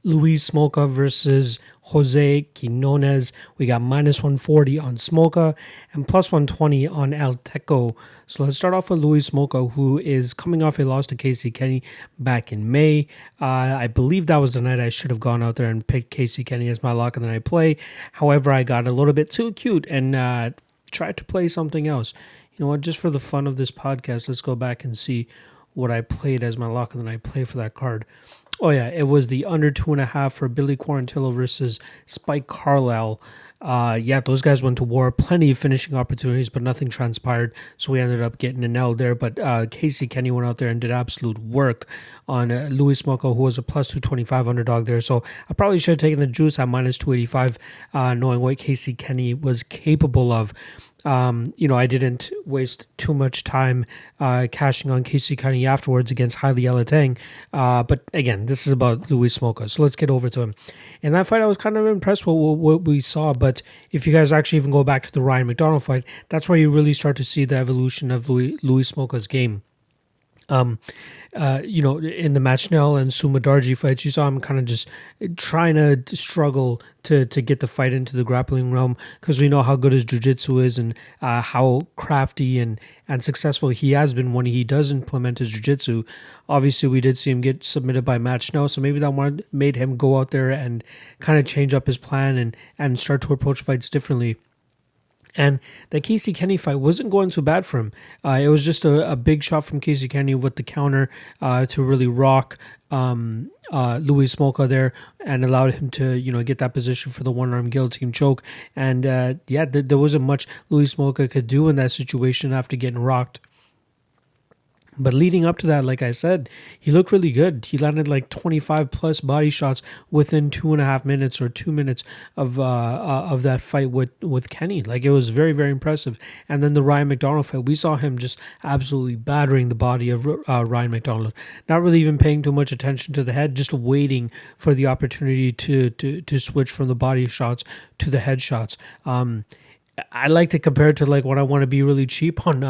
Luis Smolka versus Jose Quinonez. We got minus 140 on Smolka and plus 120 on El Teco. So let's start off with Luis Smolka, who is coming off a loss to Casey Kenny back in May. I believe that was the night I should have gone out there and picked Casey Kenny as my lock of the night play. However, I got a little bit too cute and tried to play something else. You know what? Just for the fun of this podcast, let's go back and see what I played as my lock of the night play for that card. Oh yeah, it was the under 2.5 for Billy Quarantillo versus Spike Carlisle. Yeah, those guys went to war. Plenty of finishing opportunities, but nothing transpired. So we ended up getting an L there. But Casey Kenny went out there and did absolute work on Luis Smolka, who was a plus 225 underdog there. So I probably should have taken the juice at minus 285, knowing what Casey Kenny was capable of. I didn't waste too much time cashing on Casey Kenny afterwards against Haile Elateng. But again, this is about Luis Smolka, so let's get over to him. In that fight, I was kind of impressed with what we saw, but if you guys actually even go back to the Ryan McDonald fight, that's where you really start to see the evolution of Luis Smolka's game. In the Machnell and Sumadarji fights, you saw him kind of just trying to struggle to get the fight into the grappling realm because we know how good his jiu-jitsu is and how crafty and successful he has been when he does implement his jiu-jitsu. Obviously, we did see him get submitted by Machnell, so maybe that made him go out there and kind of change up his plan and start to approach fights differently. And the Casey Kenny fight wasn't going too bad for him. It was just a big shot from Casey Kenny with the counter to really rock Luis Smolka there and allowed him to, get that position for the one-arm guillotine choke. And there wasn't much Luis Smolka could do in that situation after getting rocked. But leading up to that, like I said, he looked really good. He landed like 25 plus body shots within 2.5 minutes or 2 minutes of that fight with Kenny. Like, it was very, very impressive. And then the Ryan McDonald fight, we saw him just absolutely battering the body of Ryan McDonald. Not really even paying too much attention to the head, just waiting for the opportunity to switch from the body shots to the head shots. I like to compare it to like when I want to be really cheap on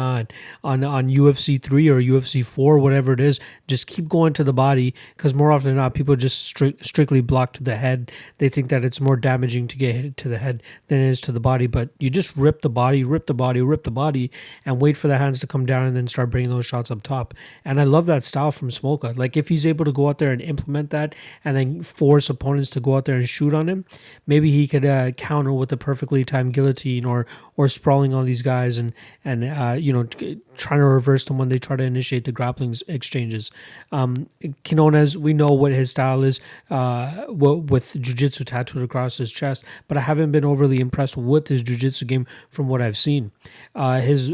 UFC 3 or UFC 4, whatever it is. Just keep going to the body because more often than not, people just strictly block to the head. They think that it's more damaging to get hit to the head than it is to the body. But you just rip the body, and wait for the hands to come down and then start bringing those shots up top. And I love that style from Smolka. Like, if he's able to go out there and implement that and then force opponents to go out there and shoot on him, maybe he could counter with a perfectly timed guillotine or sprawling on these guys and trying to reverse them when they try to initiate the grappling exchanges. Quinonez, we know what his style is with jiu-jitsu tattooed across his chest, but I haven't been overly impressed with his jiu-jitsu game from what I've seen. His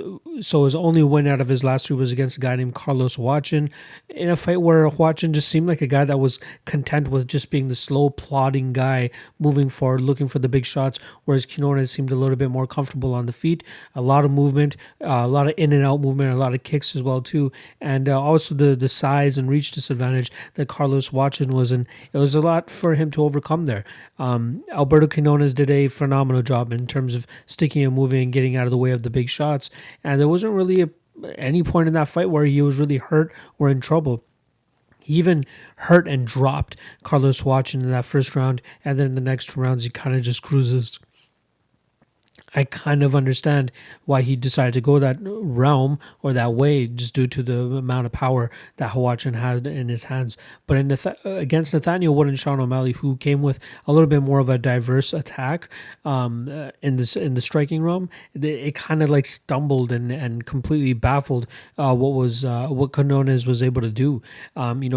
only win out of his last three was against a guy named Carlos Huachin in a fight where Huachin just seemed like a guy that was content with just being the slow, plodding guy moving forward, looking for the big shots, whereas Quinonez seemed a little bit more comfortable on the feet, a lot of movement, a lot of in and out movement, a lot of kicks as well too, and also the size and reach disadvantage that Carlos Huachin was in. It was a lot for him to overcome there. Alberto Quinonez did a phenomenal job in terms of sticking and moving and getting out of the way of the big shots, and there wasn't really any point in that fight where he was really hurt or in trouble. He even hurt and dropped Carlos Huachin in that first round, and then in the next two rounds he kind of just cruises. I kind of understand why he decided to go that realm or that way, just due to the amount of power that Huachin had in his hands. But against Nathaniel Wood and Sean O'Malley, who came with a little bit more of a diverse attack in the striking realm, it kind of like stumbled and completely baffled what Quinonez was able to do.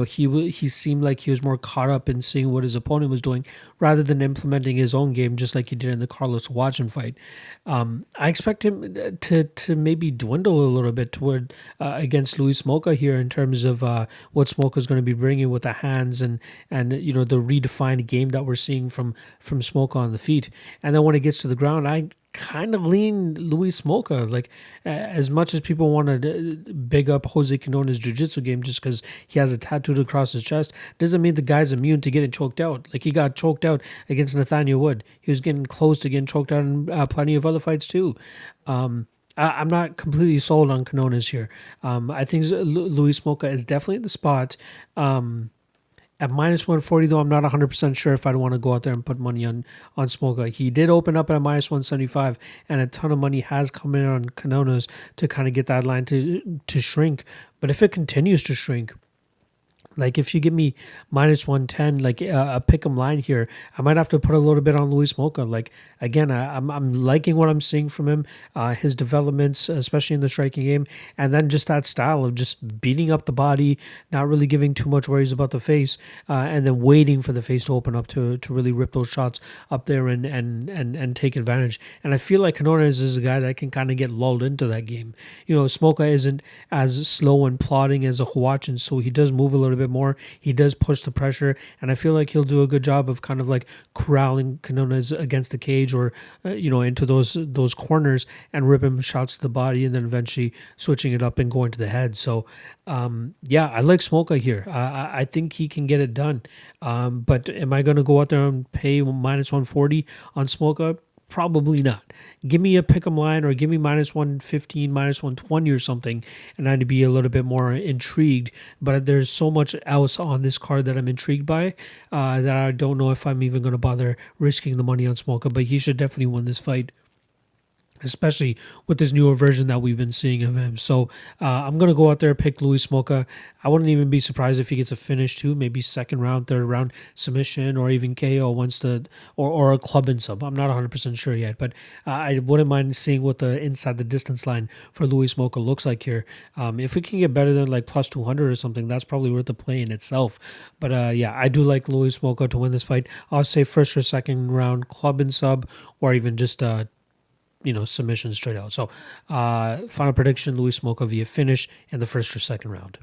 He seemed like he was more caught up in seeing what his opponent was doing rather than implementing his own game, just like he did in the Carlos Huachin fight. I expect him to maybe dwindle a little bit toward against Luis Smolka here in terms of what Smolka is going to be bringing with the hands and the redefined game that we're seeing from Smolka on the feet. And then when it gets to the ground, I kind of lean Luis Smolka. Like, as much as people want to big up Jose Quinonez's jiu-jitsu game just because he has a tattooed across his chest, doesn't mean the guy's immune to getting choked out. Like, he got choked out against Nathaniel Wood. He was getting close to getting choked out in plenty of other fights too. I'm not completely sold on Quinonez here. I think Luis Smolka is definitely the spot. At minus 140, though, I'm not 100% sure if I'd want to go out there and put money on Smolka. He did open up at a minus 175, and a ton of money has come in on Quinonez to kind of get that line to shrink. But if it continues to shrink, like if you give me minus 110, like a pick 'em line here, I might have to put a little bit on Luis Smolka. Like again, I'm liking what I'm seeing from him, his developments, especially in the striking game, and then just that style of just beating up the body, not really giving too much worries about the face, and then waiting for the face to open up to really rip those shots up there and take advantage. And I feel like Quinonez is a guy that can kind of get lulled into that game. Smolka isn't as slow and plodding as a Huachin, so he does move a little bit more. He does push the pressure, and I feel like he'll do a good job of kind of like corralling Quinonez against the cage or into those corners and ripping shots to the body, and then eventually switching it up and going to the head. So yeah, I like Smolka here. I think he can get it done. But am I going to go out there and pay minus 140 on Smolka? Probably not. Give me a pick'em line or give me minus 115, minus 120 or something, and I'd be a little bit more intrigued. But there's so much else on this card that I'm intrigued by that I don't know if I'm even going to bother risking the money on Smolka. But he should definitely win this fight, especially with this newer version that we've been seeing of him. So I'm going to go out there and pick Luis Smolka. I wouldn't even be surprised if he gets a finish too, maybe second round, third round submission, or even KO or a club and sub. I'm not 100% sure yet, but I wouldn't mind seeing what the inside the distance line for Luis Smolka looks like here. If we can get better than like plus 200 or something, that's probably worth the play in itself. But yeah, I do like Luis Smolka to win this fight. I'll say first or second round club and sub, or even just submission straight out. So final prediction, Luis Smolka via finish in the first or second round.